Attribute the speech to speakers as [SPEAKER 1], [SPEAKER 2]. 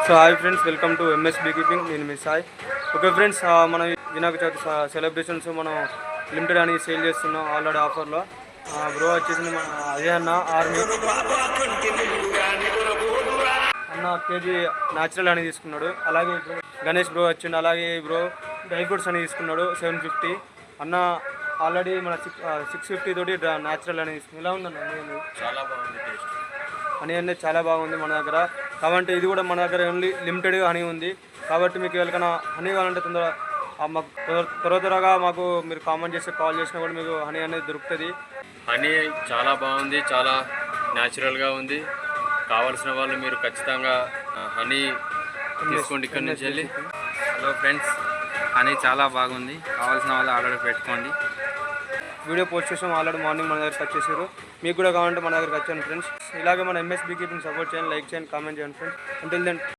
[SPEAKER 1] So hi friends, welcome to MS B keeping. నేను మీ Sai. Okay friends, మనం Vinayaka Chavithi celebrations మనం limited అని సేల్ చేస్తున్నాం ఆల్రెడీ ఆఫర్లో. బ్రో వచ్చేసి మన అదే అన్న ఆర్మీ అన్న కేజీ న్యాచురల్ అని తీసుకున్నాడు. అలాగే గణేష్ బ్రో వచ్చిండు. అలాగే బ్రో డ్రై ఫ్రూట్స్ అని తీసుకున్నాడు 750. అన్న ఆల్రెడీ మన 650 తోటి న్యాచురల్ అని తీసుకున్నాడు. ఇలా ఉందన్న
[SPEAKER 2] చాలా బాగుంది టేస్ట్.
[SPEAKER 1] హనీ అనేది చాలా బాగుంది మన దగ్గర. కాబట్టి ఇది కూడా మన దగ్గర ఓన్లీ లిమిటెడ్గా హనీ ఉంది. కాబట్టి మీకు ఎవరికైనా హనీ కావాలంటే మాకు త్వరగా మాకు మీరు కామెంట్ చేసి కాల్ చేసినా కూడా మీకు హనీ అనేది దొరుకుతుంది.
[SPEAKER 2] హనీ చాలా బాగుంది, చాలా న్యాచురల్గా ఉంది. కావాల్సిన వాళ్ళు మీరు ఖచ్చితంగా హనీ తీసుకోండి ఇక్కడి నుంచి వెళ్ళి.
[SPEAKER 3] హలో ఫ్రెండ్స్, హనీ చాలా బాగుంది. కావాల్సిన వాళ్ళు ఆర్డర్ పెట్టుకోండి.
[SPEAKER 1] వీడియో పోస్ట్ చేసాం ఆల్రెడీ మార్నింగ్ మన దగ్గరికి వచ్చేసారు. మీకు కూడా కావాలంటే మన దగ్గరికి వచ్చాను ఫ్రెండ్స్. ఇలాగే మన ఎంఎస్ బీ కీపింగ్ సపోర్ట్ చేయండి, లైక్ చేయండి, కామెంట్ చేయండి ఫ్రెండ్స్. Until then